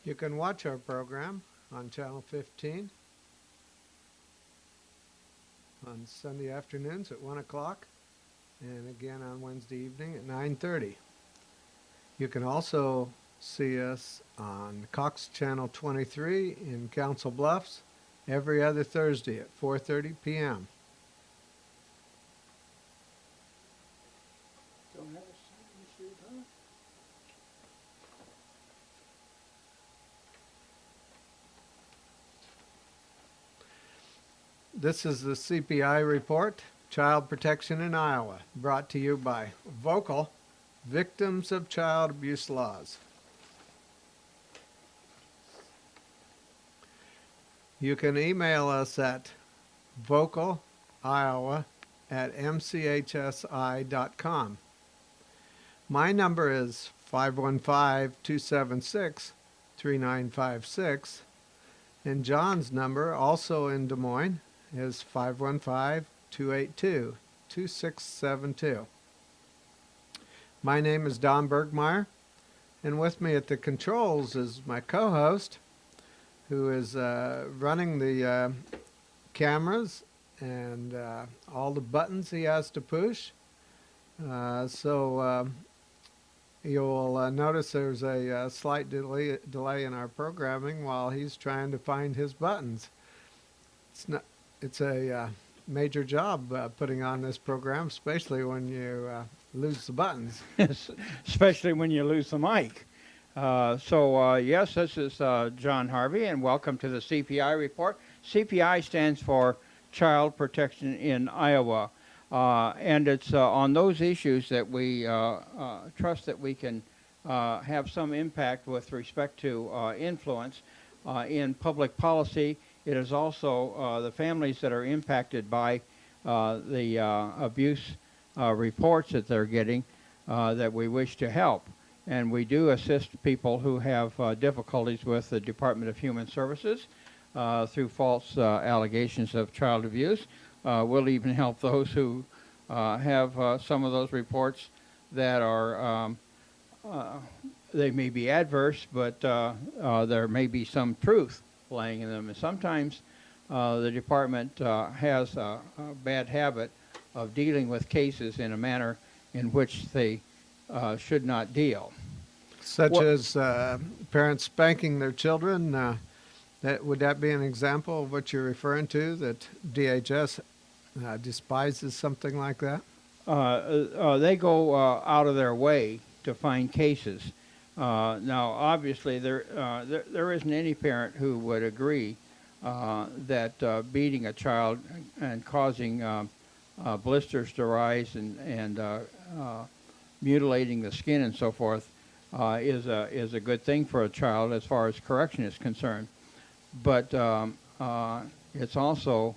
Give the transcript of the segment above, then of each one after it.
You can watch our program on Channel 15 on Sunday afternoons at 1 o'clock and again on Wednesday evening at 9:30. You can also see us on Cox Channel 23 in Council Bluffs every other Thursday at 4:30 p.m. Don't have a sign sheet, huh? This is the CPI report, Child Protection in Iowa, brought to you by Vocal, Victims of Child Abuse Laws. You can email us at vocaliowa@mchsi.com. My number is 515-276-3956, and John's number, also in Des Moines, is 515-282-2672. My name is Don Burgmaier, and with me at the controls is my co-host, who is running the cameras and all the buttons he has to push. So you'll notice there's a slight delay in our programming while he's trying to find his buttons. It's a major job putting on this program, especially when you lose the buttons. Especially when you lose the mic. Yes, this is John Harvey, and welcome to the CPI report. CPI stands for Child Protection in Iowa, and it's on those issues that we trust that we can have some impact with respect to influence in public policy. It is also the families that are impacted by the abuse reports that they're getting that we wish to help. And we do assist people who have difficulties with the Department of Human Services through false allegations of child abuse. We'll even help those who have some of those reports that are, they may be adverse, but there may be some truth lying in them. And sometimes the department has a bad habit of dealing with cases in a manner in which they should not deal. Such as parents spanking their children. Would that be an example of what you're referring to, that DHS despises something like that? They go out of their way to find cases. Now, obviously, there isn't any parent who would agree that beating a child and causing blisters to rise and mutilating the skin and so forth is a good thing for a child as far as correction is concerned. But it's also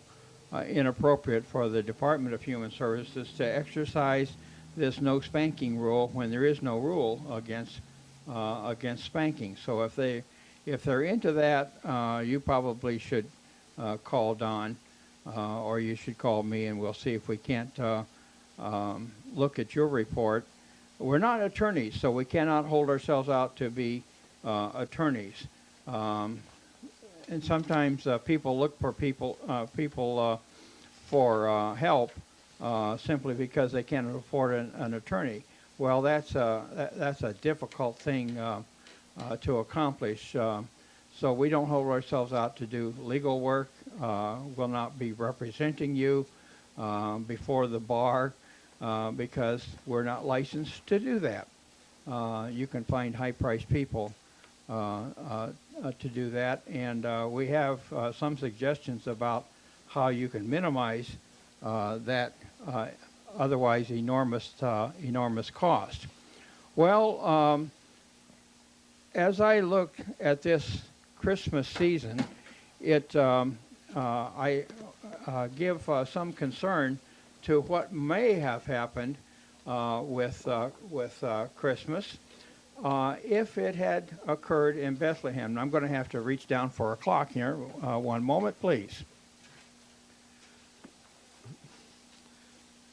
inappropriate for the Department of Human Services to exercise this no spanking rule when there is no rule against spanking. So if they're into that, you probably should call Don, or you should call me, and we'll see if we can't look at your report. We're not attorneys, so we cannot hold ourselves out to be attorneys. And sometimes people look for people for help simply because they can't afford an attorney. Well, that's a difficult thing to accomplish. So we don't hold ourselves out to do legal work. We'll not be representing you before the bar because we're not licensed to do that. You can find high-priced people to do that, and we have some suggestions about how you can minimize that otherwise enormous cost. Well, as I look at this Christmas season, I give some concern to what may have happened with Christmas if it had occurred in Bethlehem. And I'm going to have to reach down for a clock here. One moment, please.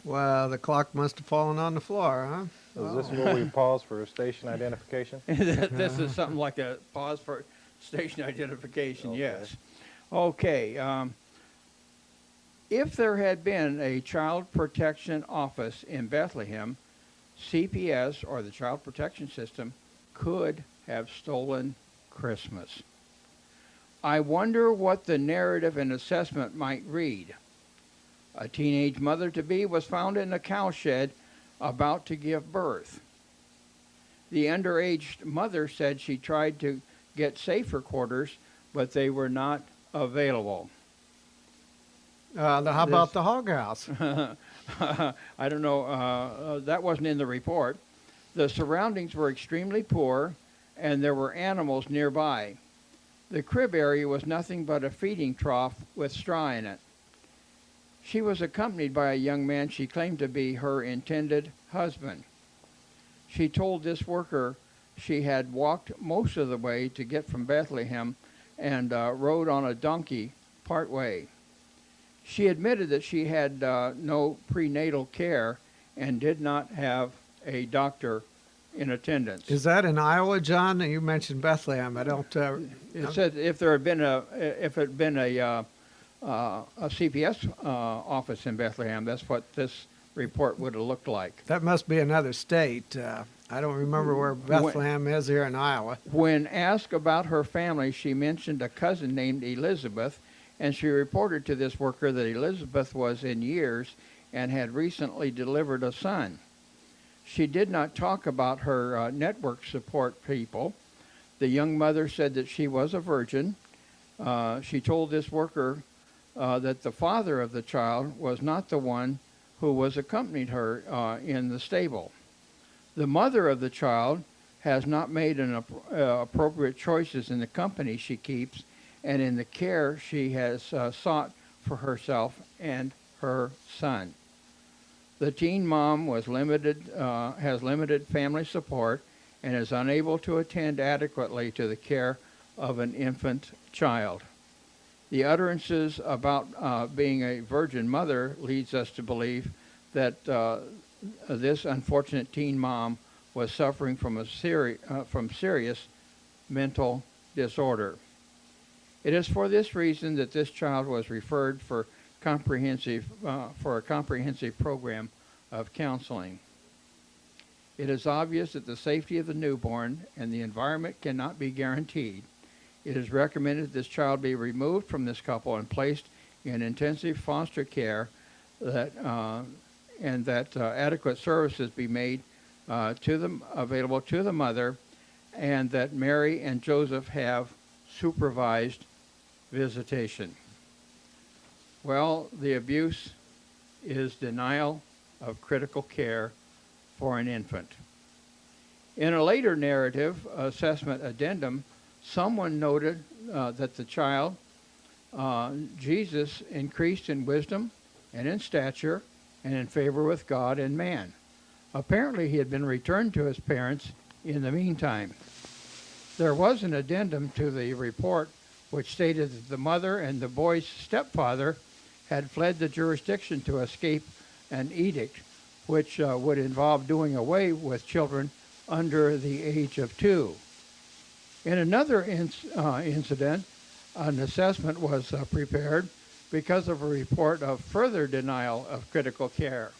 Well, the clock must have fallen on the floor, huh? Is this where we pause for station identification? This is something like a pause for Station identification, Okay. yes. Okay. If there had been a child protection office in Bethlehem, CPS, or the Child Protection System, could have stolen Christmas. I wonder what the narrative and assessment might read. A teenage mother-to-be was found in a cowshed about to give birth. The underage mother said she tried to get safer quarters, but they were not available. How about the hog house? I don't know. That wasn't in the report. The surroundings were extremely poor, and there were animals nearby. The crib area was nothing but a feeding trough with straw in it. She was accompanied by a young man she claimed to be her intended husband. She told this worker she had walked most of the way to get from Bethlehem and rode on a donkey part way. She admitted that she had no prenatal care and did not have a doctor in attendance. Is that in Iowa, John? You mentioned Bethlehem. I don't. It said if there had been a CPS office in Bethlehem, that's what this report would have looked like. That must be another state. I don't remember where Bethlehem is here in Iowa. When asked about her family, she mentioned a cousin named Elizabeth, and she reported to this worker that Elizabeth was in years and had recently delivered a son. She did not talk about her network support people. The young mother said that she was a virgin. She told this worker that the father of the child was not the one who was accompanied her in the stable. The mother of the child has not made appropriate choices in the company she keeps and in the care she has sought for herself and her son. The teen mom has limited family support and is unable to attend adequately to the care of an infant child. The utterances about being a virgin mother leads us to believe that this unfortunate teen mom was suffering from serious mental disorder. It is for this reason that this child was referred for a comprehensive program of counseling. It is obvious that the safety of the newborn and the environment cannot be guaranteed. It is recommended this child be removed from this couple and placed in intensive foster care, and that adequate services be made available to the mother, and that Mary and Joseph have supervised visitation. Well, the abuse is denial of critical care for an infant. In a later narrative assessment addendum, someone noted that the child, Jesus, increased in wisdom and in stature and in favor with God and man. Apparently, he had been returned to his parents in the meantime. There was an addendum to the report which stated that the mother and the boy's stepfather had fled the jurisdiction to escape an edict which would involve doing away with children under the age of 2. In another incident, an assessment was prepared because of a report of further denial of critical care.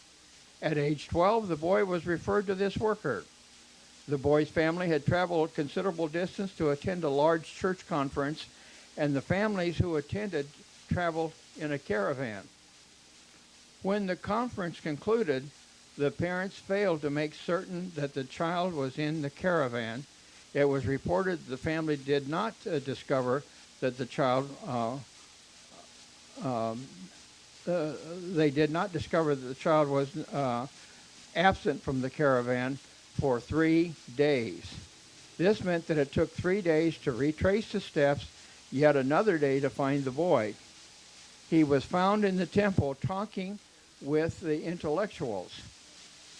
At age 12, the boy was referred to this worker. The boy's family had traveled a considerable distance to attend a large church conference, and the families who attended traveled in a caravan. When the conference concluded, the parents failed to make certain that the child was in the caravan. It was reported the family did not discover that the child, they did not discover that the child was absent from the caravan for 3 days. This meant that it took 3 days to retrace the steps, yet another day to find the boy. He was found in the temple talking with the intellectuals.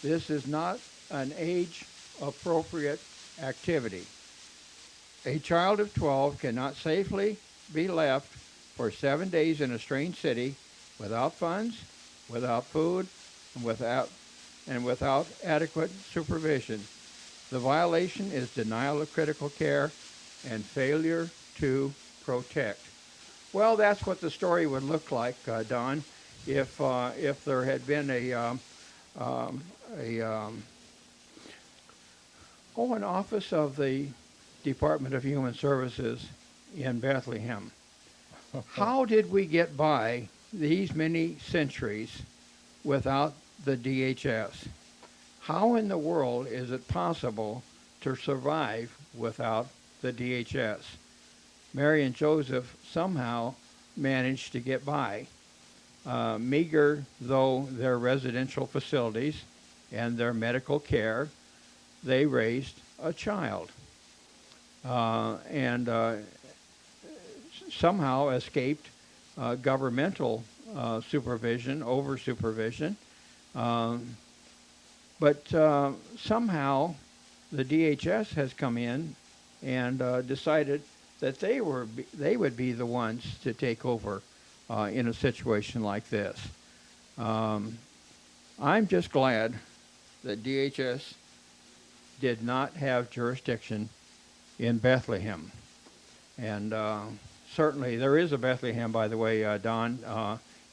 This is not an age-appropriate activity. A child of 12 cannot safely be left for 7 days in a strange city without funds, without food, and without adequate supervision. The violation is denial of critical care and failure to protect. Well, that's what the story would look like, Don, if there had been um, a an office of the Department of Human Services in Bethlehem. How did we get by these many centuries without the DHS? How in the world is it possible to survive without the DHS? Mary and Joseph somehow managed to get by. Meager though their residential facilities and their medical care, they raised a child and somehow escaped governmental supervision, over supervision. But somehow the DHS has come in and decided that they would be the ones to take over in a situation like this. I'm just glad that DHS did not have jurisdiction in Bethlehem. And certainly there is a Bethlehem, by the way, Don,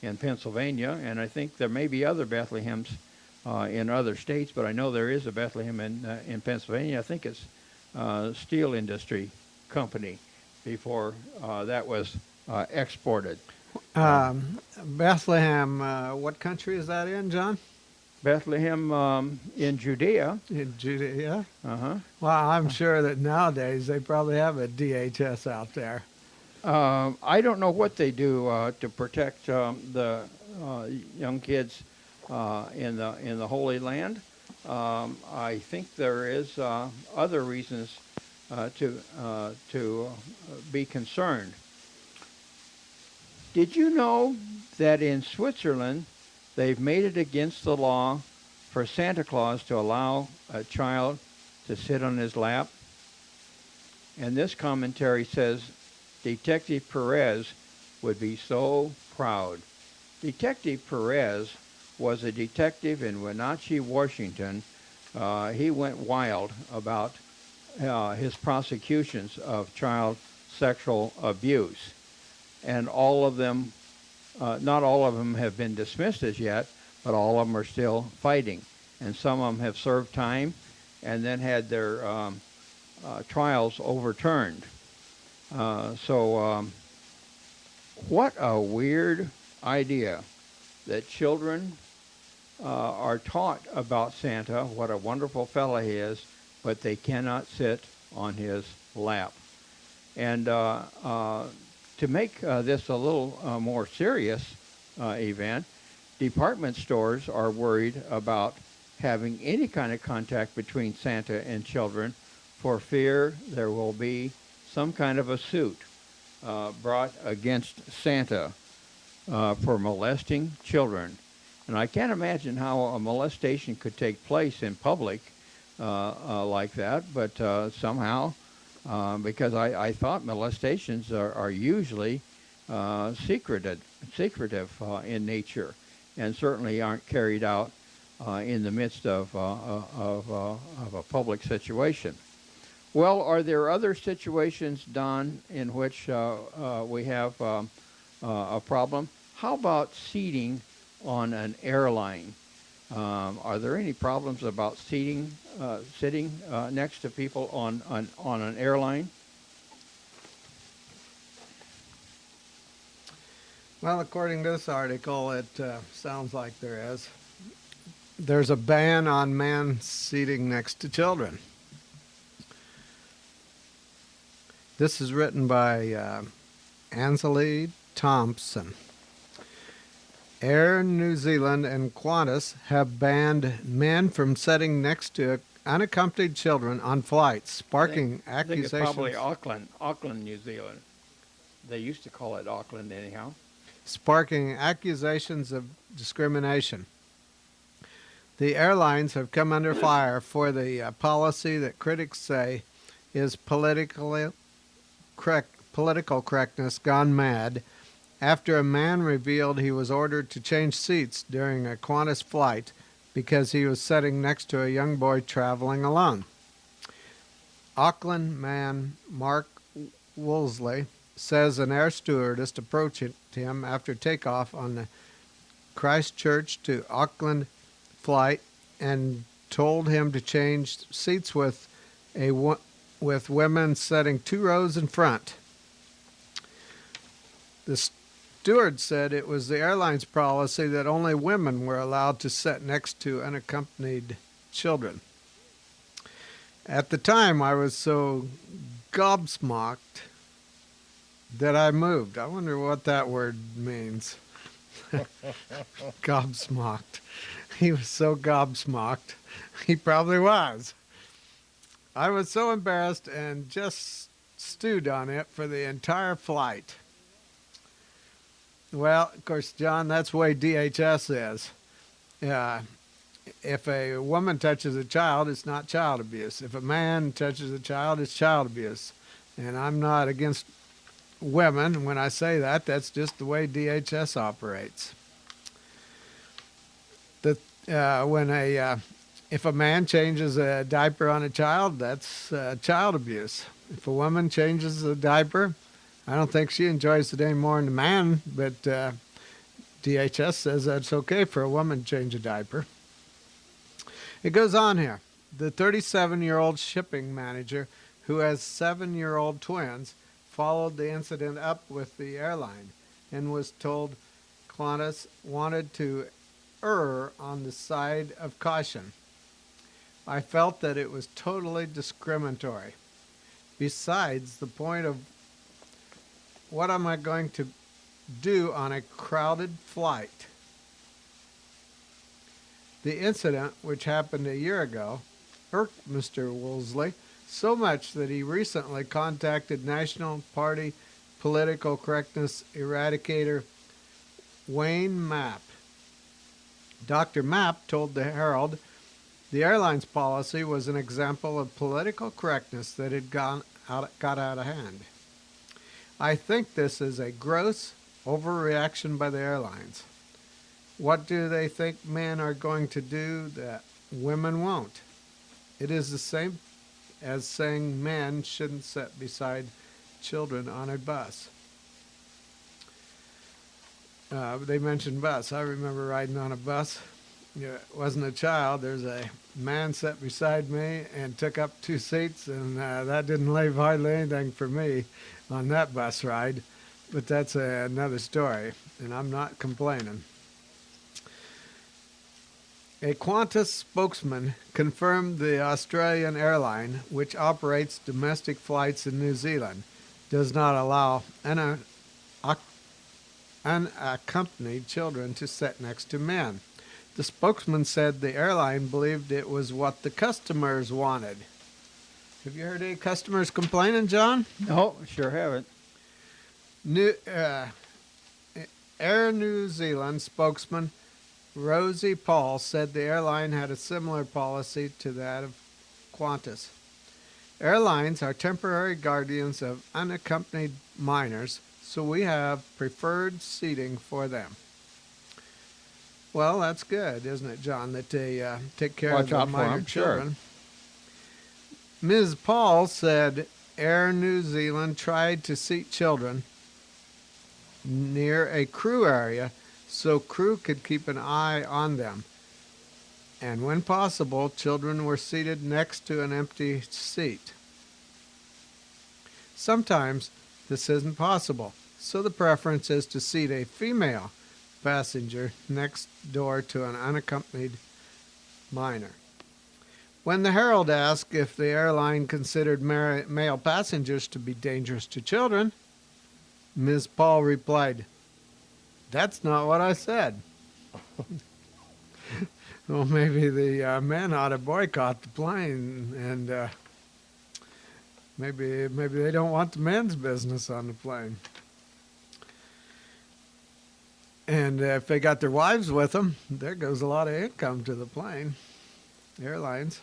in Pennsylvania, and I think there may be other Bethlehems in other states, but I know there is a Bethlehem in Pennsylvania. I think it's Steel Industry Company before that was exported. Bethlehem, what country is that in, John? Bethlehem in Judea. In Judea? Uh-huh. Well, I'm sure that nowadays they probably have a DHS out there. I don't know what they do to protect the young kids in the Holy Land. I think there is other reasons to be concerned. Did you know that in Switzerland they've made it against the law for Santa Claus to allow a child to sit on his lap? And this commentary says Detective Perez would be so proud. Detective Perez was a detective in Wenatchee, Washington. He went wild about his prosecutions of child sexual abuse. And all of them, not all of them have been dismissed as yet, but all of them are still fighting. And some of them have served time and then had their trials overturned. So what a weird idea that children are taught about Santa, what a wonderful fellow he is, but they cannot sit on his lap. And to make this a little more serious event, department stores are worried about having any kind of contact between Santa and children for fear there will be some kind of a suit brought against Santa for molesting children. And I can't imagine how a molestation could take place in public like that, but somehow, because I thought molestations are usually secretive in nature and certainly aren't carried out in the midst of a public situation. Well, are there other situations, Don, in which we have a problem? How about seating on an airline? Are there any problems about sitting next to people on an airline? Well, according to this article, it sounds like there is. There's a ban on men seating next to children. This is written by Ansley Thompson. Air New Zealand and Qantas have banned men from sitting next to unaccompanied children on flights, sparking accusations. I think it's probably Auckland, New Zealand. They used to call it Auckland anyhow. Sparking accusations of discrimination. The airlines have come under fire for the policy that critics say is political correctness gone mad after a man revealed he was ordered to change seats during a Qantas flight because he was sitting next to a young boy traveling alone. Auckland man Mark Woolsey says an air stewardess approached him after takeoff on the Christchurch to Auckland flight and told him to change seats with women sitting 2 rows in front. The steward said it was the airline's policy that only women were allowed to sit next to unaccompanied children. At the time, I was so gobsmacked that I moved. I wonder what that word means. Gobsmacked. He was so gobsmacked. He probably was. I was so embarrassed and just stewed on it for the entire flight. Well, of course, John, that's the way DHS is. If a woman touches a child, it's not child abuse. If a man touches a child, it's child abuse. And I'm not against women when I say that. That's just the way DHS operates. If a man changes a diaper on a child, that's child abuse. If a woman changes a diaper, I don't think she enjoys it any more than a man, but DHS says that's okay for a woman to change a diaper. It goes on here. The 37-year-old shipping manager who has 7-year-old twins followed the incident up with the airline and was told Qantas wanted to err on the side of caution. I felt that it was totally discriminatory. Besides, the point of what am I going to do on a crowded flight? The incident, which happened a year ago, irked Mr. Woolsey so much that he recently contacted National Party political correctness eradicator Wayne Mapp. Dr. Mapp told the Herald the airline's policy was an example of political correctness that had got out of hand. I think this is a gross overreaction by the airlines. What do they think men are going to do that women won't? It is the same as saying men shouldn't sit beside children on a bus. They mentioned bus. I remember riding on a bus. It wasn't a child. There's a man sat beside me and took up 2 seats, and that didn't leave hardly anything for me on that bus ride. But that's another story, and I'm not complaining. A Qantas spokesman confirmed the Australian airline, which operates domestic flights in New Zealand, does not allow unaccompanied children to sit next to men. The spokesman said the airline believed it was what the customers wanted. Have you heard any customers complaining, John? No, sure haven't. Air New Zealand spokesman Rosie Paul said the airline had a similar policy to that of Qantas. Airlines are temporary guardians of unaccompanied minors, so we have preferred seating for them. Well, that's good, isn't it, John, that they take care of the minor children. Sure. Ms. Paul said Air New Zealand tried to seat children near a crew area so crew could keep an eye on them. And when possible, children were seated next to an empty seat. Sometimes this isn't possible, so the preference is to seat a female passenger next door to an unaccompanied minor. When the Herald asked if the airline considered male passengers to be dangerous to children, Ms. Paul replied, "That's not what I said." Well, maybe the men ought to boycott the plane, and maybe they don't want the men's business on the plane. And if they got their wives with them, there goes a lot of income to the plane, airlines.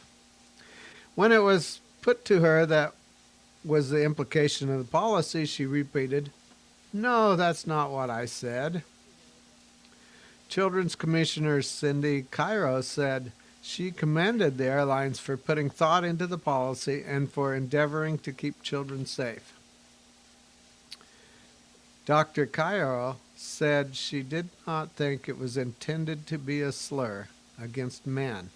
When it was put to her that was the implication of the policy, she repeated, "No, that's not what I said." Children's Commissioner Cindy Cairo said she commended the airlines for putting thought into the policy and for endeavoring to keep children safe. Dr. Cairo said she did not think it was intended to be a slur against men.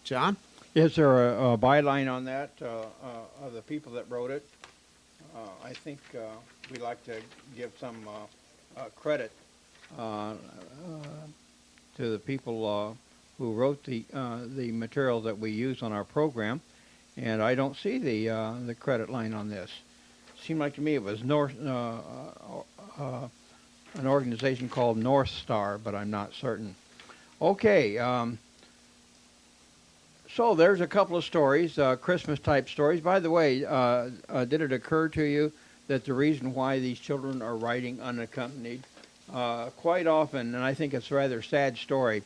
John? Is there a byline on that of the people that wrote it? I think we like to give some credit uh, to the people who wrote the material that we use on our program, and I don't see the credit line on this. Seemed like to me it was an organization called North Star, but I'm not certain. Okay, so there's a couple of stories, Christmas-type stories. By the way, did it occur to you that the reason why these children are riding unaccompanied, quite often, and I think it's a rather sad story,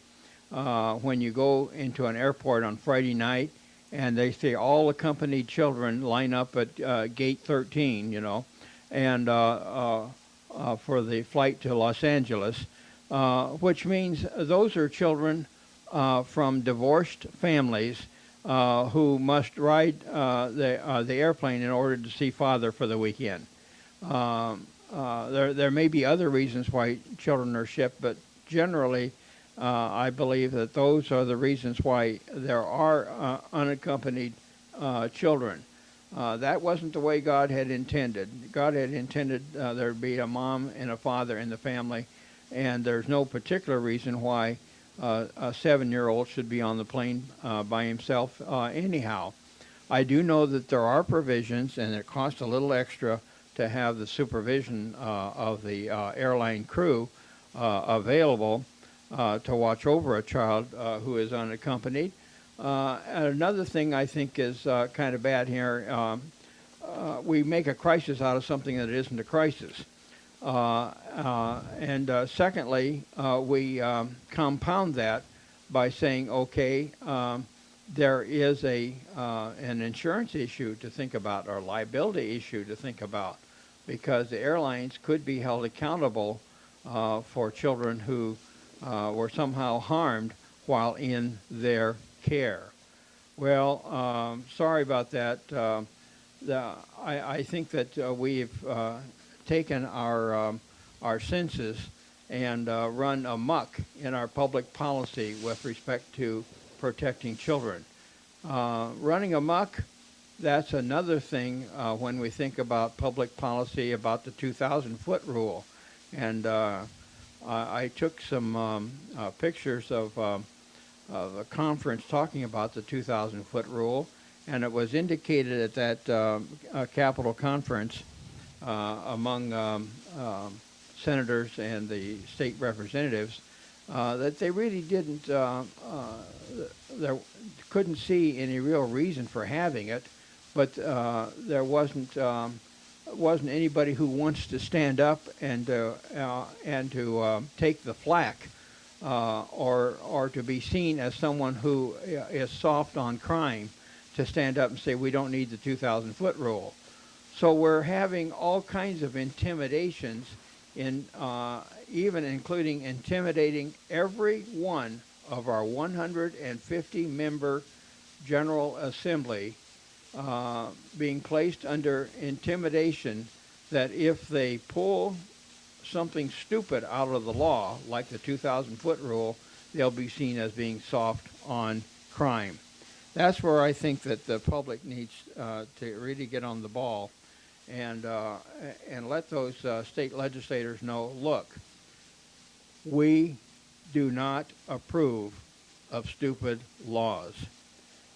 when you go into an airport on Friday night and they say all accompanied children line up at gate 13, and for the flight to Los Angeles, which means those are children from divorced families who must ride the airplane in order to see father for the weekend. There may be other reasons why children are shipped, but generally I believe that those are the reasons why there are unaccompanied children. That wasn't the way God had intended. God had intended there to be a mom and a father in the family, and there's no particular reason why a 7-year-old should be on the plane by himself anyhow. I do know that there are provisions, and it costs a little extra to have the supervision of the airline crew available to watch over a child who is unaccompanied. And another thing I think is kind of bad here, we make a crisis out of something that isn't a crisis. And secondly, we compound that by saying, okay, there is an insurance issue to think about, or liability issue to think about, because the airlines could be held accountable for children who were somehow harmed while in their care. Well, sorry about that. I think that we've taken our senses and run amok in our public policy with respect to protecting children. Running amok, that's another thing when we think about public policy about the 2,000-foot rule. And I took some pictures of a conference talking about the 2,000-foot rule, and it was indicated at that Capitol conference among senators and the state representatives that they really couldn't see any real reason for having it, but there wasn't anybody who wants to stand up and to take the flak or to be seen as someone who is soft on crime to stand up and say we don't need the 2,000-foot rule. So we're having all kinds of intimidations, even including intimidating every one of our 150-member General Assembly, being placed under intimidation that if they pull something stupid out of the law, like the 2,000-foot rule, they'll be seen as being soft on crime. That's where I think that the public needs to really get on the ball and let those state legislators know, look, we do not approve of stupid laws.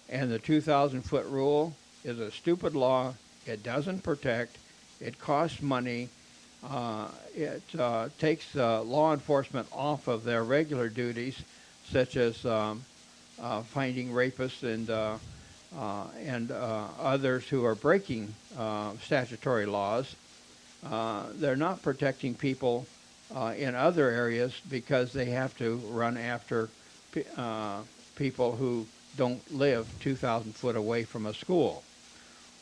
And the 2,000-foot rule is a stupid law. It doesn't protect. It costs money. It takes law enforcement off of their regular duties, such as finding rapists and others who are breaking statutory laws. They're not protecting people in other areas because they have to run after people who don't live 2,000 foot away from a school.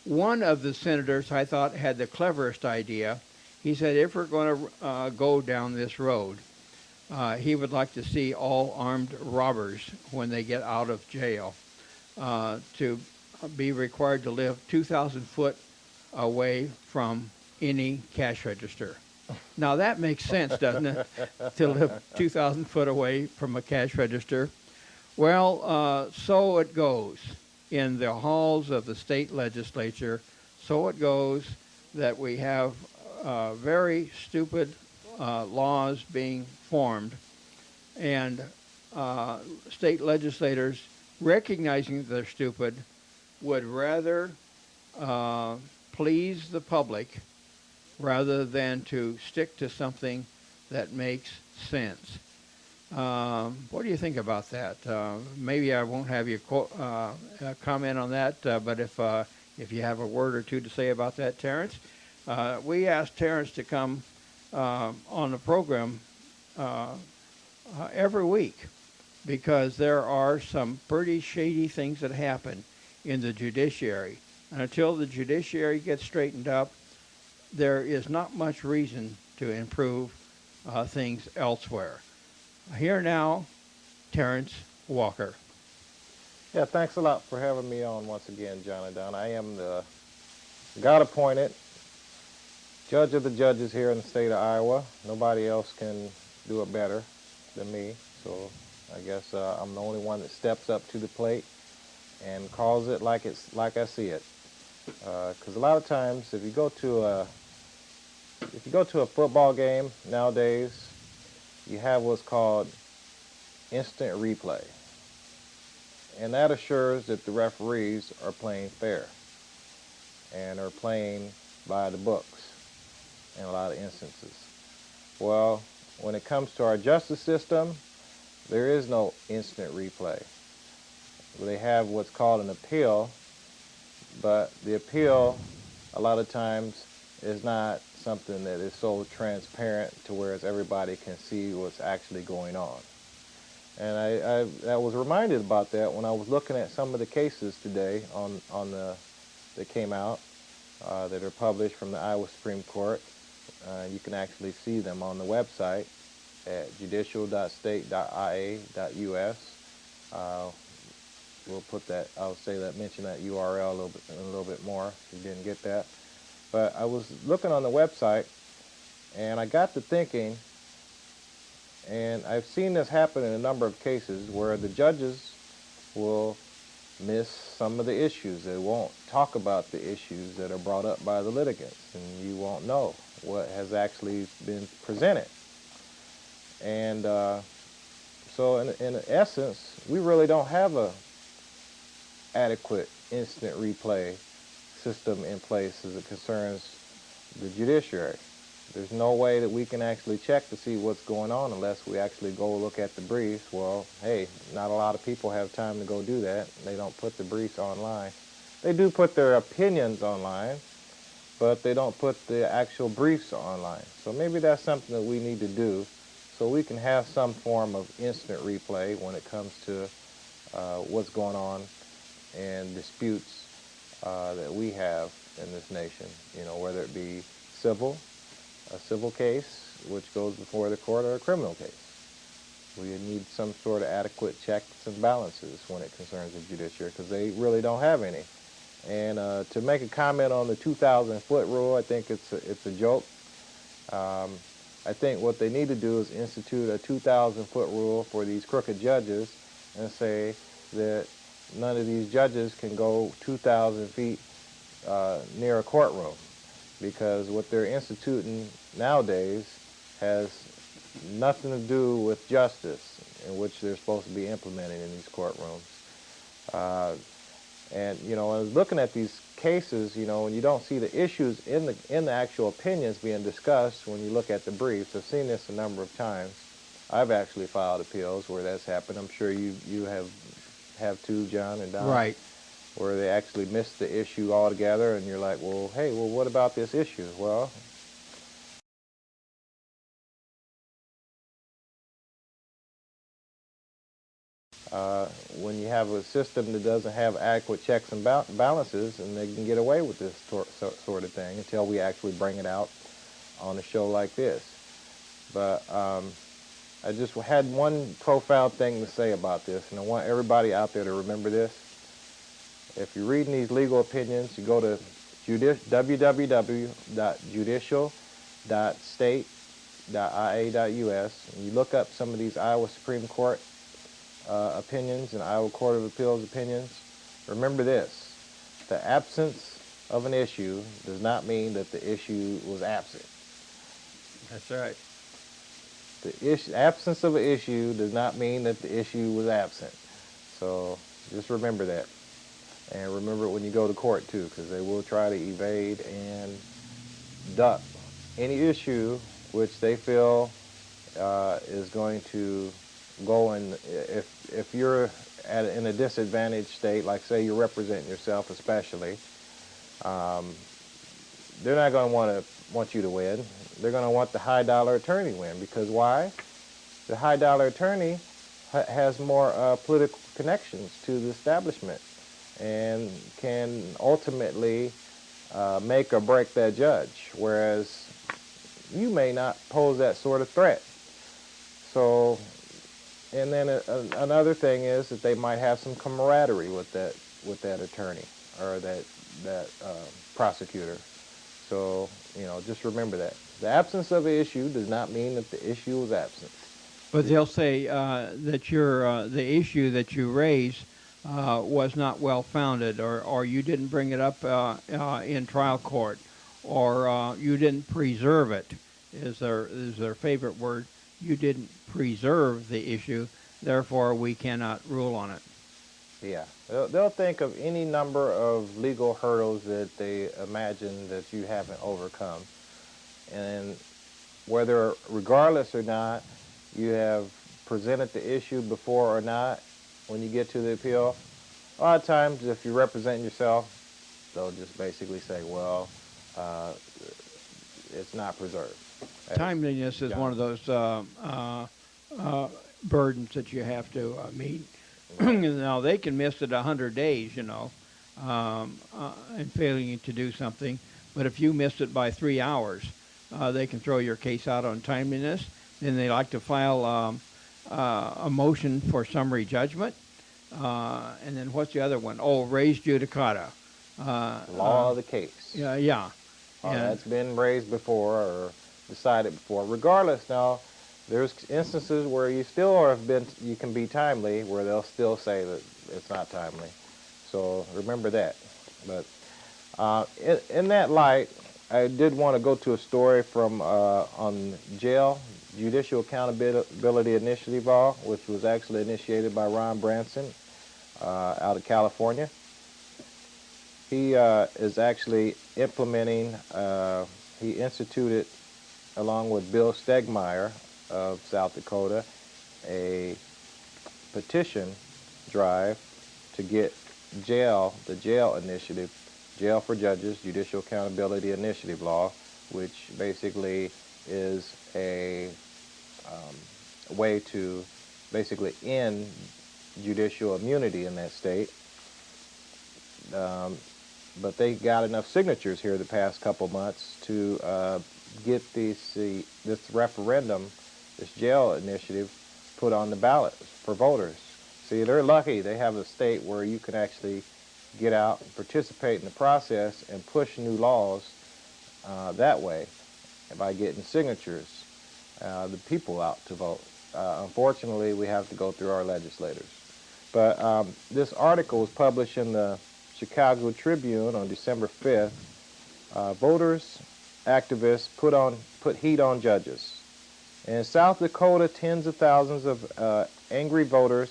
One of the senators, I thought, had the cleverest idea. He said, if we're going to go down this road, he would like to see all armed robbers, when they get out of jail, to be required to live 2,000 foot away from any cash register. Now that makes sense, doesn't it? To live 2,000 foot away from a cash register. Well, so it goes in the halls of the state legislature. So it goes that we have very stupid laws being formed, and state legislators, recognizing that they're stupid, would rather please the public rather than to stick to something that makes sense. What do you think about that? Maybe I won't have you comment on that, but if you have a word or two to say about that, Terrance. We asked Terrance to come on the program every week because there are some pretty shady things that happen in the judiciary. And until the judiciary gets straightened up, there is not much reason to improve things elsewhere. Here now, Terrance Walker. Yeah, thanks a lot for having me on once again, John and Don. I am the God-appointed judge of the judges here in the state of Iowa. Nobody else can do it better than me, so I guess I'm the only one that steps up to the plate and calls it like I see it. Because a lot of times, if you go to a football game nowadays, you have what's called instant replay. And that assures that the referees are playing fair and are playing by the books in a lot of instances. Well, when it comes to our justice system, there is no instant replay. They have what's called an appeal, but the appeal a lot of times is not something that is so transparent to where everybody can see what's actually going on. And I was reminded about that when I was looking at some of the cases today that came out that are published from the Iowa Supreme Court. You can actually see them on the website at judicial.state.ia.us. We'll put that. Mention that URL a little bit more if you didn't get that. But I was looking on the website, and I got to thinking. And I've seen this happen in a number of cases where the judges will miss some of the issues. They won't talk about the issues that are brought up by the litigants, and you won't know what has actually been presented. And so in essence, we really don't have a adequate instant replay system in place as it concerns the judiciary. There's no way that we can actually check to see what's going on unless we actually go look at the briefs. Well, hey, not a lot of people have time to go do that. They don't put the briefs online. They do put their opinions online, but they don't put the actual briefs online. So maybe that's something that we need to do so we can have some form of instant replay when it comes to what's going on and disputes that we have in this nation, whether it be a civil case, which goes before the court, or a criminal case. We need some sort of adequate checks and balances when it concerns the judiciary, because they really don't have any. And to make a comment on the 2,000-foot rule, I think it's a joke. I think what they need to do is institute a 2,000-foot rule for these crooked judges and say that none of these judges can go 2,000 feet near a courtroom, because what they're instituting nowadays has nothing to do with justice, in which they're supposed to be implementing in these courtrooms. And I was looking at these cases, and you don't see the issues in the actual opinions being discussed when you look at the briefs. I've seen this a number of times. I've actually filed appeals where that's happened. I'm sure you have too, John and Don. Right. Where they actually missed the issue altogether, and you're like, well, hey, what about this issue? Well, when you have a system that doesn't have adequate checks and balances, and they can get away with this sort of thing until we actually bring it out on a show like this. But I just had one profound thing to say about this, and I want everybody out there to remember this. If you're reading these legal opinions, you go to www.judicial.state.ia.us. and you look up some of these Iowa Supreme Court opinions and Iowa Court of Appeals opinions, remember this: the absence of an issue does not mean that the issue was absent. That's right. The absence of an issue does not mean that the issue was absent. So just remember that. And remember it when you go to court too, because they will try to evade and duck any issue which they feel is going to go in. If you're in a disadvantaged state, like say you're representing yourself especially, they're not going to want you to win. They're going to want the high dollar attorney win, because why? The high dollar attorney has more political connections to the establishment and can ultimately make or break that judge, whereas you may not pose that sort of threat. So, and then another thing is that they might have some camaraderie with that attorney or that prosecutor. So, just remember that. The absence of an issue does not mean that the issue was absent. But they'll say that the issue that you raised was not well founded, or you didn't bring it up in trial court, or you didn't preserve it. Is their favorite word? You didn't preserve the issue, therefore we cannot rule on it. Yeah, they'll think of any number of legal hurdles that they imagine that you haven't overcome, and whether, regardless or not, you have presented the issue before or not, when you get to the appeal, a lot of times if you represent yourself, they'll just basically say, well, it's not preserved. Timeliness is one of those burdens that you have to meet. Now, they can miss it 100 days, in failing to do something, but if you missed it by 3 hours, they can throw your case out on timeliness. Then they like to file a motion for summary judgment. And then what's the other one? Oh, res judicata. Law of the case. Yeah. That's been raised before or decided before. Regardless, now, there's instances where you can be timely, where they'll still say that it's not timely. So remember that. But in that light, I did want to go to a story from on jail Judicial Accountability Initiative Law, which was actually initiated by Ron Branson out of California. He is actually implementing, he instituted, along with Bill Stegmaier of South Dakota, a petition drive to get the jail initiative, Jail for Judges, Judicial Accountability Initiative Law, which basically is a way to basically end judicial immunity in that state. But they got enough signatures here the past couple months to get this referendum, this jail initiative, put on the ballot for voters. See, they're lucky. They have a state where you can actually get out and participate in the process and push new laws that way by getting signatures, the people out to vote. Unfortunately, we have to go through our legislators. But this article was published in the Chicago Tribune on December 5th. Voters, activists put heat on judges. In South Dakota, tens of thousands of angry voters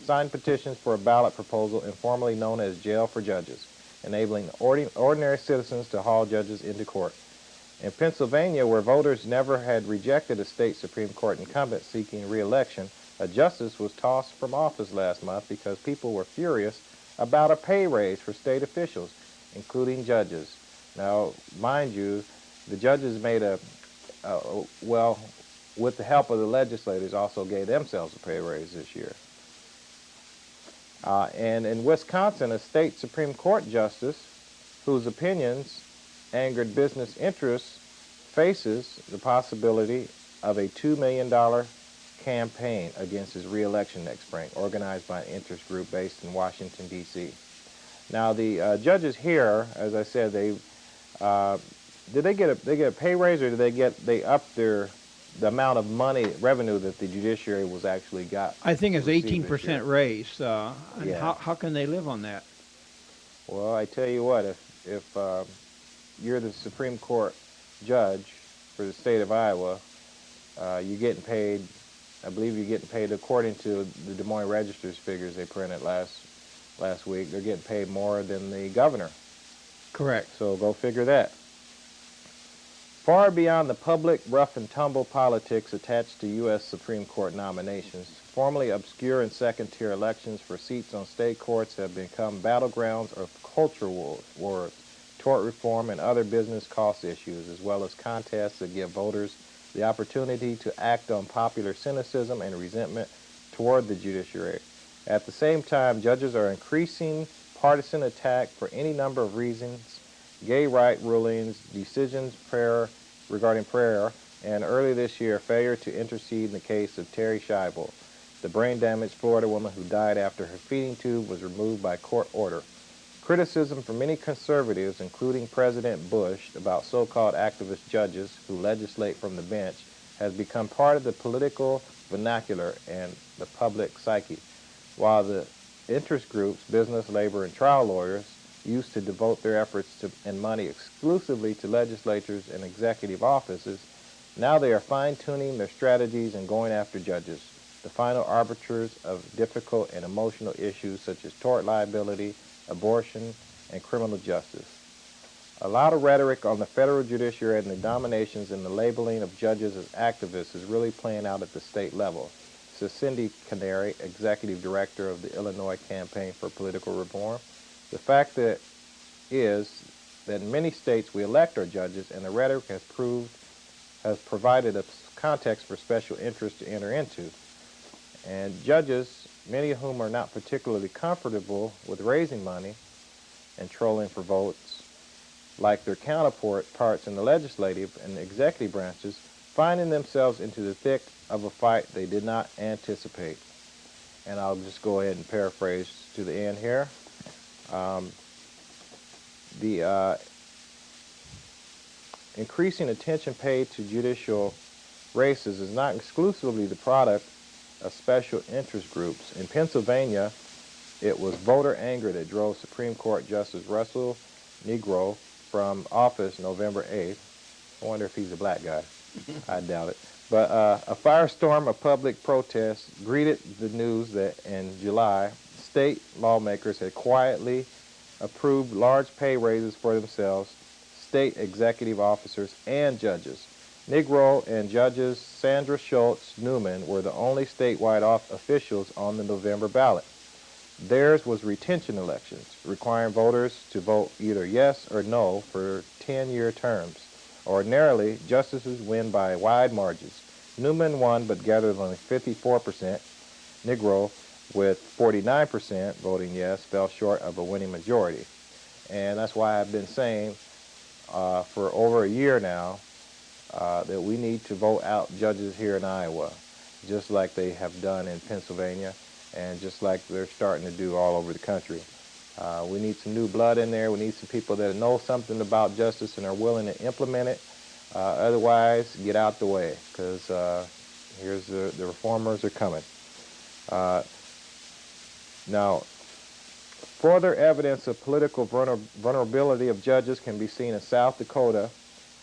signed petitions for a ballot proposal informally known as Jail for Judges, enabling ordinary citizens to haul judges into court. In Pennsylvania, where voters never had rejected a state Supreme Court incumbent seeking re-election, a justice was tossed from office last month because people were furious about a pay raise for state officials, including judges. Now, mind you, the judges made with the help of the legislators, also gave themselves a pay raise this year. And in Wisconsin, a state Supreme Court justice whose opinions angered business interests faces the possibility of a $2 million campaign against his re-election next spring, organized by an interest group based in Washington, D.C. Now, the judges here, as I said, they did they get a pay raise, or did they up the amount of money revenue that the judiciary was actually got I think to it's receive this year? 18% raise. And Yeah. how can they live on that? Well, I tell you what, if you're the Supreme Court judge for the state of Iowa, you're getting paid. I believe you're getting paid according to the Des Moines Register's figures they printed last week. They're getting paid more than the governor. Correct. So go figure that. Far beyond the public rough and tumble politics attached to U.S. Supreme Court nominations, formerly obscure and second-tier elections for seats on state courts have become battlegrounds of culture wars, tort reform, and other business cost issues, as well as contests that give voters the opportunity to act on popular cynicism and resentment toward the judiciary. At the same time, judges are increasing partisan attack for any number of reasons: gay right rulings, decisions regarding prayer, and early this year, failure to intercede in the case of Terry Scheibel, the brain-damaged Florida woman who died after her feeding tube was removed by court order. Criticism from many conservatives, including President Bush, about so-called activist judges who legislate from the bench has become part of the political vernacular and the public psyche. While the interest groups, business, labor, and trial lawyers, used to devote their efforts and money exclusively to legislatures and executive offices, now they are fine-tuning their strategies and going after judges, the final arbiters of difficult and emotional issues such as tort liability, abortion, and criminal justice. A lot of rhetoric on the federal judiciary and the dominations and the labeling of judges as activists is really playing out at the state level, says Cindy Canary, executive director of the Illinois Campaign for Political Reform. The fact that is that in many states we elect our judges, and the rhetoric has provided a context for special interests to enter into. And judges, many of whom are not particularly comfortable with raising money and trolling for votes, like their counterparts in the legislative and executive branches, finding themselves into the thick of a fight they did not anticipate. And I'll just go ahead and paraphrase to the end here. The increasing attention paid to judicial races is not exclusively the product of special interest groups. In Pennsylvania, it was voter anger that drove Supreme Court Justice Russell Negro from office November 8th. I wonder if he's a black guy. I doubt it. But a firestorm of public protests greeted the news that in July, state lawmakers had quietly approved large pay raises for themselves, state executive officers, and judges. Negro and Judges Sandra Schultz Newman were the only statewide officials on the November ballot. Theirs was retention elections, requiring voters to vote either yes or no for 10-year terms. Ordinarily, justices win by wide margins. Newman won but gathered only 54%. Negro, with 49% voting yes, fell short of a winning majority. And that's why I've been saying for over a year now that we need to vote out judges here in Iowa, just like they have done in Pennsylvania and just like they're starting to do all over the country. We need some new blood in there. We need some people that know something about justice and are willing to implement it. Otherwise, get out the way, because here's the reformers are coming. Now, further evidence of political vulnerability of judges can be seen in South Dakota,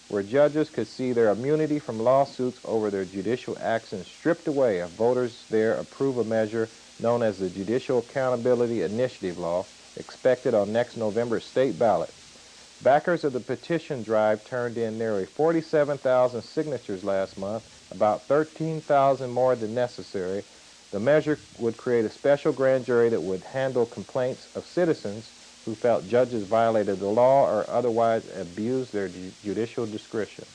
where judges could see their immunity from lawsuits over their judicial actions stripped away if voters there approve a measure known as the Judicial Accountability Initiative Law, expected on next November's state ballot. Backers of the petition drive turned in nearly 47,000 signatures last month, about 13,000 more than necessary. The measure would create a special grand jury that would handle complaints of citizens who felt judges violated the law or otherwise abused their judicial discretion.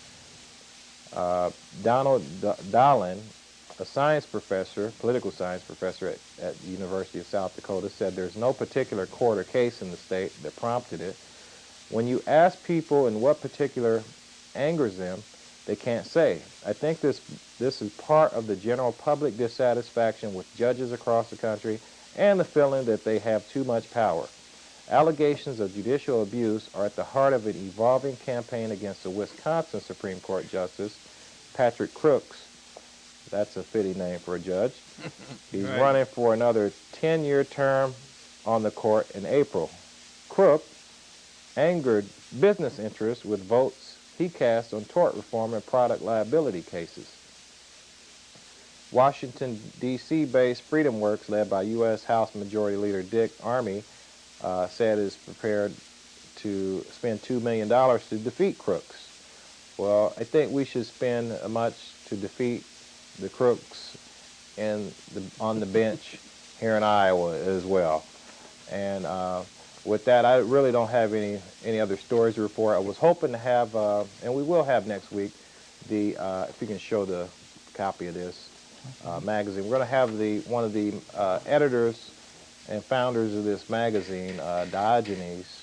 Donald Dahlin, a science professor, political science professor at the University of South Dakota, said there's no particular court or case in the state that prompted it. When you ask people in what particular angers them, they can't say. I think this is part of the general public dissatisfaction with judges across the country and the feeling that they have too much power. Allegations of judicial abuse are at the heart of an evolving campaign against the Wisconsin Supreme Court Justice, Patrick Crooks. That's a fitting name for a judge. He's Right. running for another 10-year term on the court in April. Crook angered business interests with votes he cast on tort reform and product liability cases. Washington, D.C.-based Freedom Works, led by U.S. House Majority Leader Dick Armey, said is prepared to spend $2 million to defeat Crooks. Well, I think we should spend much to defeat the Crooks on the bench here in Iowa as well. And with that, I really don't have any other stories to report. I was hoping to have, and we will have next week, if you can show the copy of this magazine. We're going to have one of the editors and founders of this magazine, Diogenes,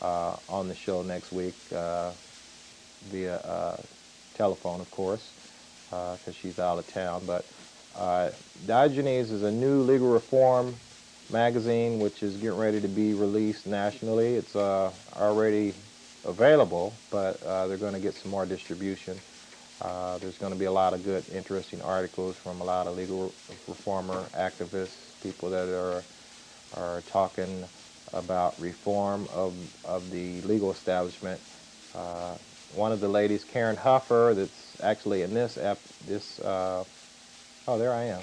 on the show next week via telephone, of course, because she's out of town. But Diogenes is a new legal reform magazine which is getting ready to be released nationally. It's already available, but they're going to get some more distribution. There's going to be a lot of good, interesting articles from a lot of legal reformer activists, people that are talking about reform of the legal establishment. One of the ladies, Karen Huffer, that's actually in this oh, there I am.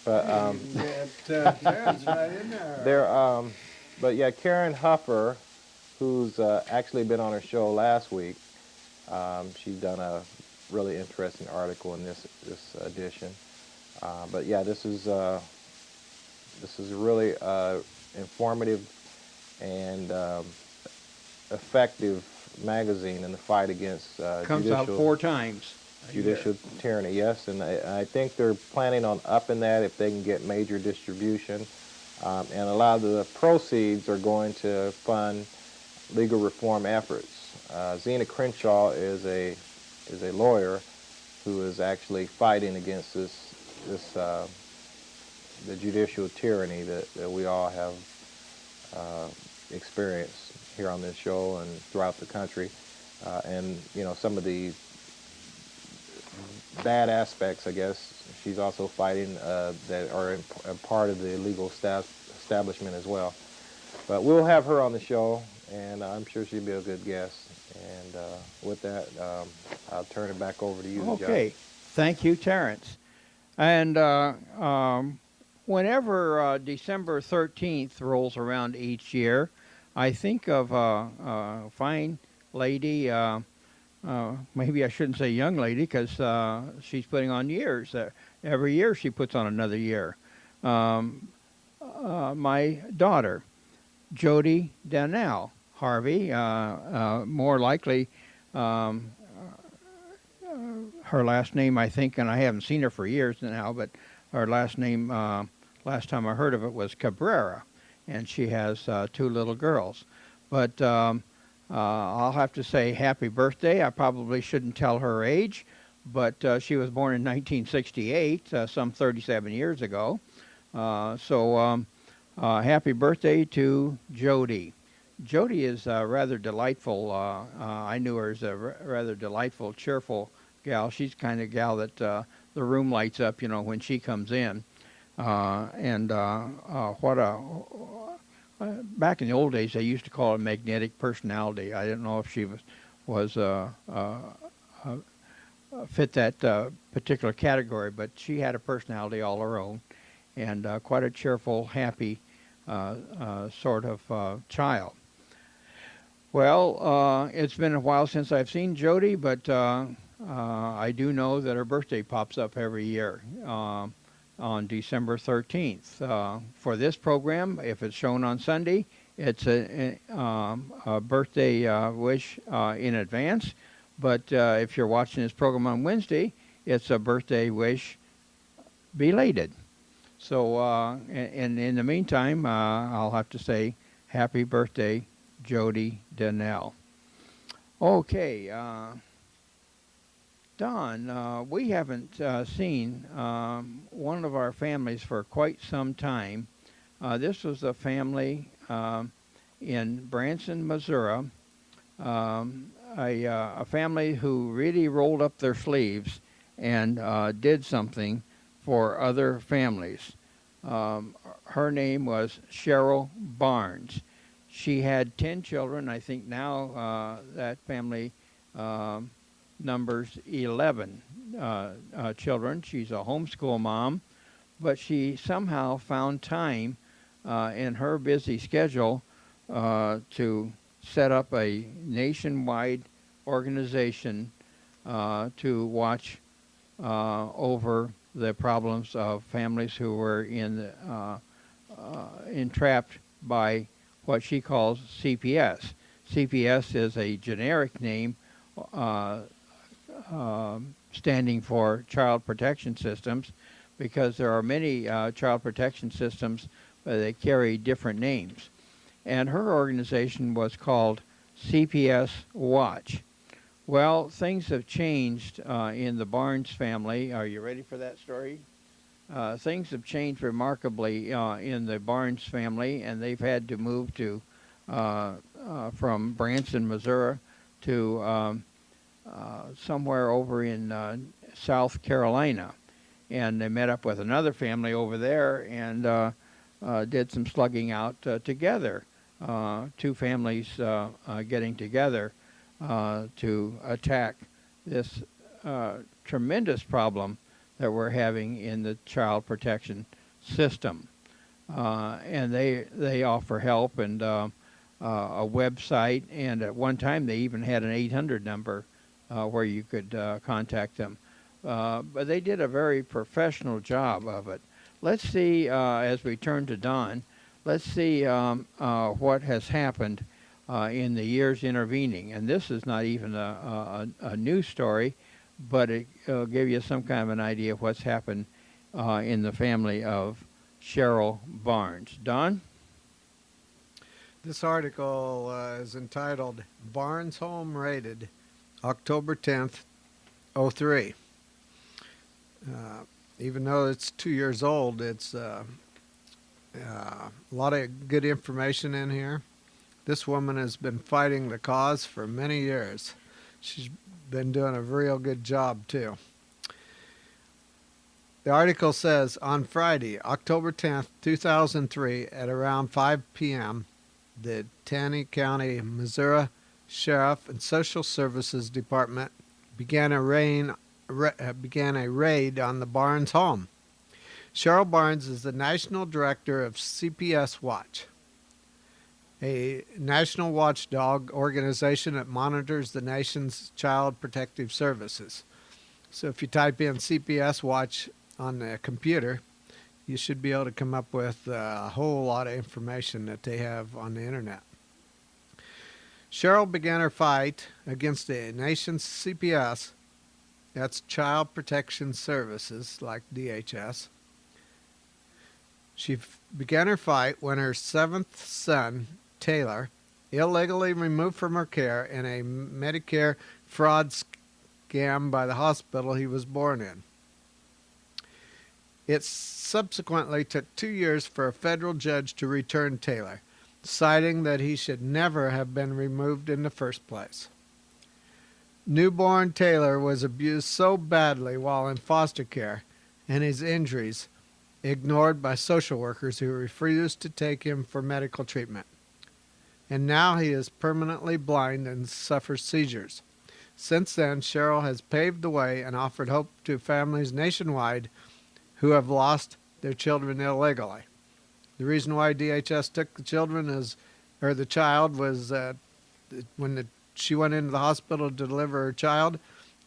But Terrance right in there. but yeah, Karen Huffer, who's actually been on our show last week, she's done a really interesting article in this edition. But yeah, this is really informative and effective magazine in the fight against Comes out 4 times. judicial tyranny. Yes, and I think they're planning on upping that if they can get major distribution. And a lot of the proceeds are going to fund legal reform efforts. Zena Crenshaw is a lawyer who is actually fighting against the judicial tyranny that we all have experienced here on this show and throughout the country. And some of the bad aspects, I guess, she's also fighting that are a part of the legal establishment as well. But we'll have her on the show, and I'm sure she'll be a good guest. And with that, I'll turn it back over to you, Okay. John. Thank you, Terrance. And whenever December 13th rolls around each year, I think of a fine lady, maybe I shouldn't say young lady, because she's putting on years. Every year she puts on another year. My daughter, Jody Donnell, Harvey, more likely her last name, I think, and I haven't seen her for years now, but her last name, last time I heard of it, was Cabrera, and she has 2 little girls. But I'll have to say happy birthday. I probably shouldn't tell her age, but she was born in 1968, some 37 years ago. So happy birthday to Jody. Jody is rather delightful. I knew her as a rather delightful, cheerful gal. She's the kind of gal that the room lights up, when she comes in. Back in the old days, they used to call it magnetic personality. I didn't know if she was fit that particular category, but she had a personality all her own, and quite a cheerful, happy sort of child. Well, it's been a while since I've seen Jody, but I do know that her birthday pops up every year on December 13th. For this program, if it's shown on Sunday, it's a birthday wish in advance. But if you're watching this program on Wednesday, it's a birthday wish belated. So, and in the meantime, I'll have to say happy birthday, Jody Donnell. Okay, Don, we haven't seen one of our families for quite some time. This was a family, in Branson, Missouri, a family who really rolled up their sleeves and did something for other families. Her name was Cheryl Barnes. She had 10 children. I think now that family numbers 11 children. She's a homeschool mom, but she somehow found time in her busy schedule to set up a nationwide organization to watch over the problems of families who were entrapped by what she calls CPS. CPS is a generic name standing for Child Protection Systems, because there are many child protection systems that carry different names. And her organization was called CPS Watch. Well, things have changed in the Barnes family. Are you ready for that story? Things have changed remarkably in the Barnes family, and they've had to move to from Branson, Missouri, to somewhere over in South Carolina. And they met up with another family over there and did some slugging out together. Two families getting together to attack this tremendous problem that we're having in the child protection system. And they offer help and a website, and at one time they even had an 800 number where you could contact them. But they did a very professional job of it. Let's see, as we turn to Don, let's see what has happened in the years intervening. And this is not even a new story, but it'll give you some kind of an idea of what's happened in the family of Cheryl Barnes. Don? This article is entitled Barnes Home Raided, October 10th, 03. Even though it's 2 years old, it's a lot of good information in here. This woman has been fighting the cause for many years. She's been doing a real good job, too. The article says, on Friday, October 10th, 2003, at around 5 p.m., the Taney County, Missouri Sheriff and Social Services Department began a raid on the Barnes home. Cheryl Barnes is the National Director of CPS Watch, a national watchdog organization that monitors the nation's child protective services. So if you type in CPS Watch on the computer, you should be able to come up with a whole lot of information that they have on the internet. Cheryl began her fight against the nation's CPS, that's Child Protection Services, like DHS. She began her fight when her seventh son, Taylor, illegally removed from her care in a Medicare fraud scam by the hospital he was born in. It subsequently took 2 years for a federal judge to return Taylor, citing that he should never have been removed in the first place. Newborn Taylor was abused so badly while in foster care, and his injuries ignored by social workers who refused to take him for medical treatment. And now he is permanently blind and suffers seizures. Since then, Cheryl has paved the way and offered hope to families nationwide who have lost their children illegally. The reason why DHS took the child was when she went into the hospital to deliver her child,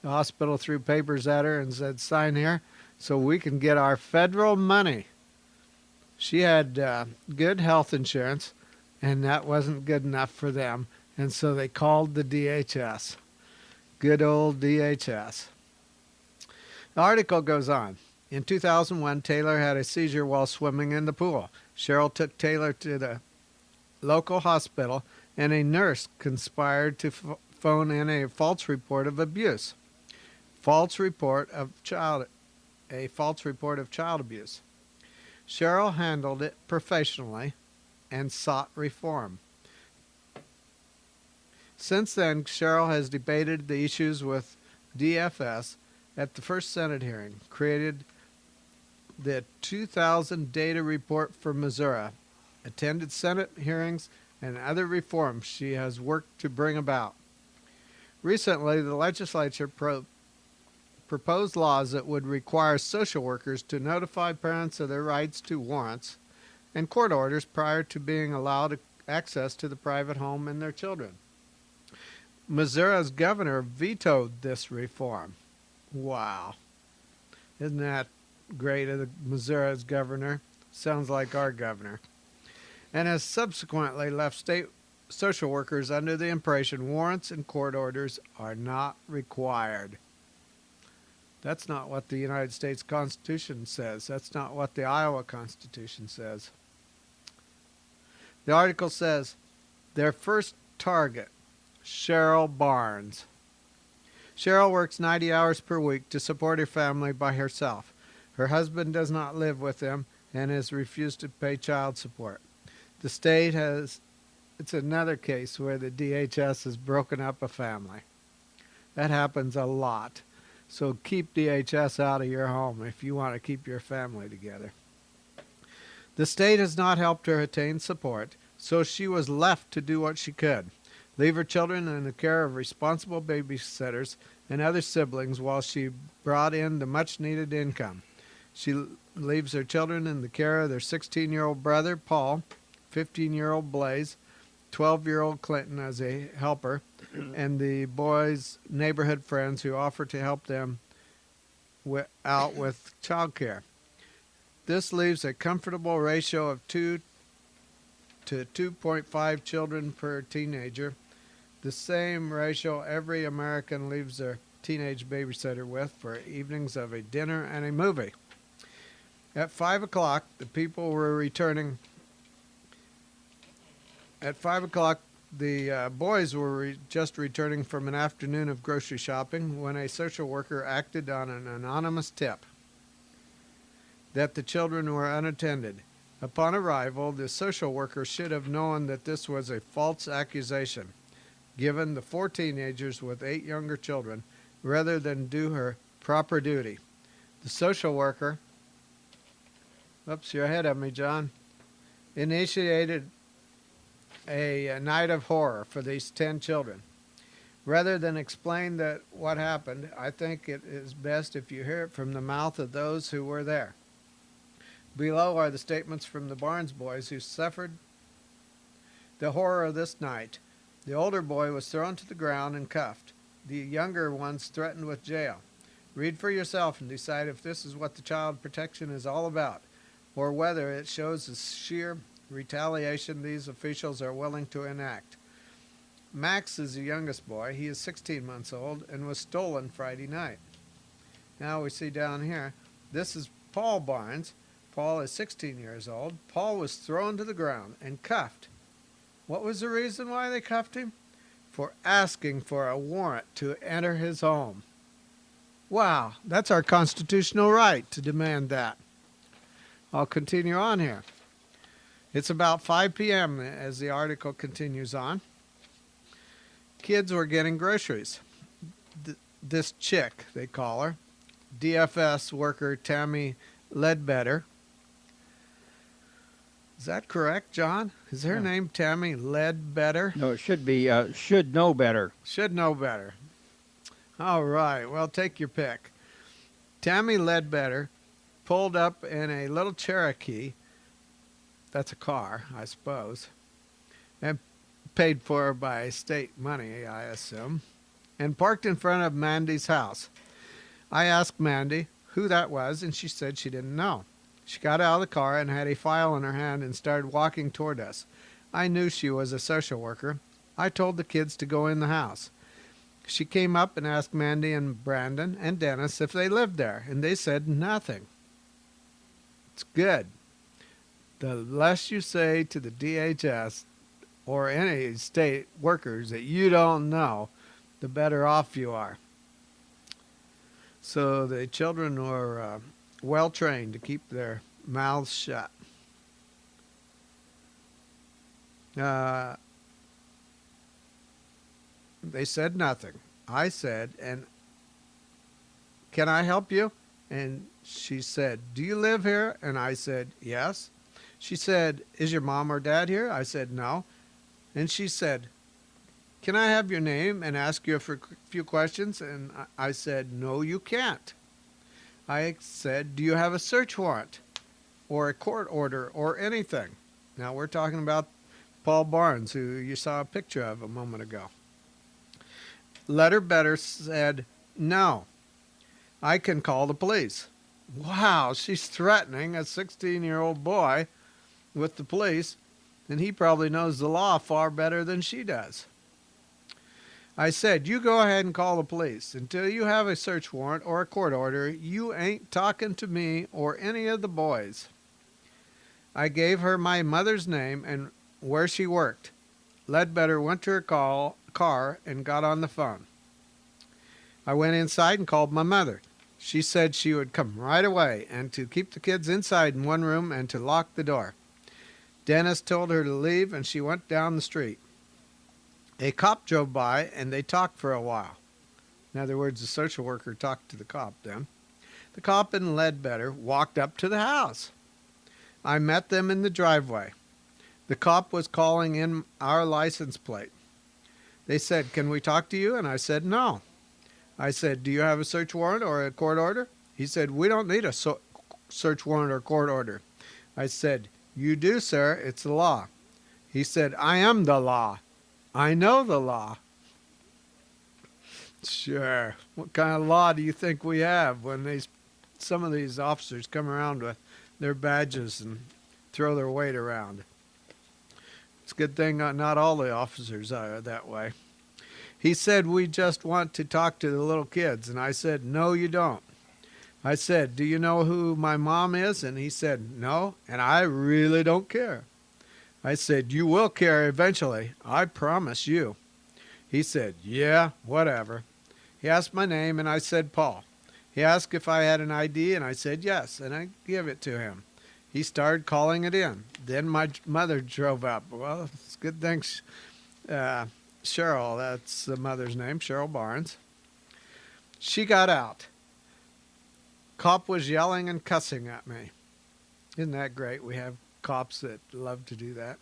the hospital threw papers at her and said, sign here so we can get our federal money. She had good health insurance, and that wasn't good enough for them, and so they called the DHS. Good old DHS. The article goes on. In 2001, Taylor had a seizure while swimming in the pool. Cheryl took Taylor to the local hospital, and a nurse conspired to phone in a false report of abuse. A false report of child abuse. Cheryl handled it professionally and sought reform. Since then, Cheryl has debated the issues with DFS at the first Senate hearing, created the 2000 data report for Missouri, attended Senate hearings, and other reforms she has worked to bring about. Recently, the legislature proposed laws that would require social workers to notify parents of their rights to warrants and court orders prior to being allowed access to the private home and their children. Missouri's governor vetoed this reform. Wow. Isn't that great of the Missouri's governor? Sounds like our governor. And has subsequently left state social workers under the impression warrants and court orders are not required. That's not what the United States Constitution says. That's not what the Iowa Constitution says. The article says, their first target, Cheryl Barnes. Cheryl works 90 hours per week to support her family by herself. Her husband does not live with them and has refused to pay child support. The state has, it's another case where the DHS has broken up a family. That happens a lot. So keep DHS out of your home if you want to keep your family together. The state has not helped her attain support, so she was left to do what she could. Leave her children in the care of responsible babysitters and other siblings while she brought in the much-needed income. She leaves her children in the care of their 16-year-old brother, Paul, 15-year-old Blaze, 12-year-old Clinton as a helper, and the boys' neighborhood friends who offer to help them out with child care. This leaves a comfortable ratio of 2 to 2.5 children per teenager, the same ratio every American leaves their teenage babysitter with for evenings of a dinner and a movie. At 5 o'clock, the people were returning. At 5 o'clock, the boys were just returning from an afternoon of grocery shopping when a social worker acted on an anonymous tip that the children were unattended. Upon arrival, the social worker should have known that this was a false accusation, given the 4 teenagers with 8 younger children, rather than do her proper duty. The social worker, oops, you're ahead of me, John, initiated a night of horror for these 10 children. Rather than explain that what happened, I think it is best if you hear it from the mouth of those who were there. Below are the statements from the Barnes boys who suffered the horror of this night. The older boy was thrown to the ground and cuffed. The younger ones threatened with jail. Read for yourself and decide if this is what the child protection is all about, or whether it shows the sheer retaliation these officials are willing to enact. Max is the youngest boy. He is 16 months old and was stolen Friday night. Now we see down here, this is Paul Barnes. Paul is 16 years old. Paul was thrown to the ground and cuffed. What was the reason why they cuffed him? For asking for a warrant to enter his home. Wow, that's our constitutional right to demand that. I'll continue on here. It's about 5 p.m. as the article continues on. Kids were getting groceries. This chick, they call her, DFS worker Tammy Ledbetter. Is that correct, John? Is her name Tammy Ledbetter? No, it should be should know better. Should know better. All right, well, take your pick. Tammy Ledbetter pulled up in a little Cherokee, that's a car, I suppose, and paid for by state money, I assume, and parked in front of Mandy's house. I asked Mandy who that was, and she said she didn't know. She got out of the car and had a file in her hand and started walking toward us. I knew she was a social worker. I told the kids to go in the house. She came up and asked Mandy and Brandon and Dennis if they lived there, and they said nothing. It's good. The less you say to the DHS or any state workers that you don't know, the better off you are. So the children were well trained to keep their mouths shut. They said nothing. I said, and can I help you? And she said, do you live here? And I said, yes. She said, is your mom or dad here? I said, no. And she said, can I have your name and ask you a few questions? And I said, no, you can't. I said, do you have a search warrant or a court order or anything? Now we're talking about Paul Barnes, who you saw a picture of a moment ago. Letter better said, no, I can call the police. Wow, she's threatening a 16-year-old boy with the police, and he probably knows the law far better than she does. I said, you go ahead and call the police. Until you have a search warrant or a court order, you ain't talking to me or any of the boys. I gave her my mother's name and where she worked. Ledbetter went to her car and got on the phone. I went inside and called my mother. She said she would come right away and to keep the kids inside in one room and to lock the door. Dennis told her to leave, and she went down the street. A cop drove by, and they talked for a while. In other words, the social worker talked to the cop then. The cop and Ledbetter walked up to the house. I met them in the driveway. The cop was calling in our license plate. They said, can we talk to you? And I said, no. I said, do you have a search warrant or a court order? He said, we don't need a search warrant or court order. I said, you do, sir. It's the law. He said, I am the law. I know the law. Sure. What kind of law do you think we have when some of these officers come around with their badges and throw their weight around? It's a good thing not all the officers are that way. He said, we just want to talk to the little kids. And I said, no, you don't. I said, do you know who my mom is? And he said, no, and I really don't care. I said, you will care eventually. I promise you. He said, yeah, whatever. He asked my name, and I said, Paul. He asked if I had an ID, and I said, yes, and I gave it to him. He started calling it in. Then my mother drove up. Well, it's a good thing Cheryl, that's the mother's name, Cheryl Barnes. She got out. Cop was yelling and cussing at me. Isn't that great? We have cops that love to do that.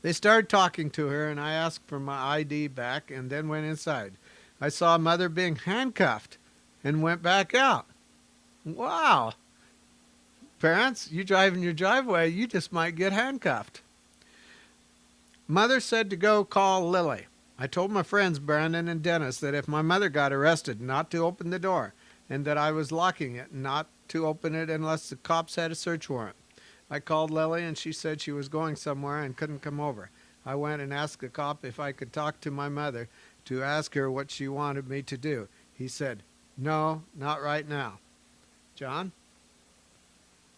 They started talking to her, and I asked for my ID back and then went inside. I saw Mother being handcuffed and went back out. Wow. Parents, you drive in your driveway, you just might get handcuffed. Mother said to go call Lily. I told my friends Brandon and Dennis that if my mother got arrested, not to open the door, and that I was locking it, not to open it unless the cops had a search warrant. I called Lily, and she said she was going somewhere and couldn't come over. I went and asked the cop if I could talk to my mother to ask her what she wanted me to do. He said, no, not right now. John?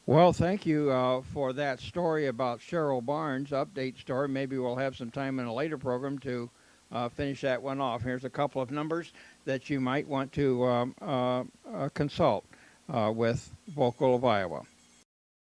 Well, thank you for that story about Cheryl Barnes, update story. Maybe we'll have some time in a later program to finish that one off. Here's a couple of numbers that you might want to consult with Vocal of Iowa.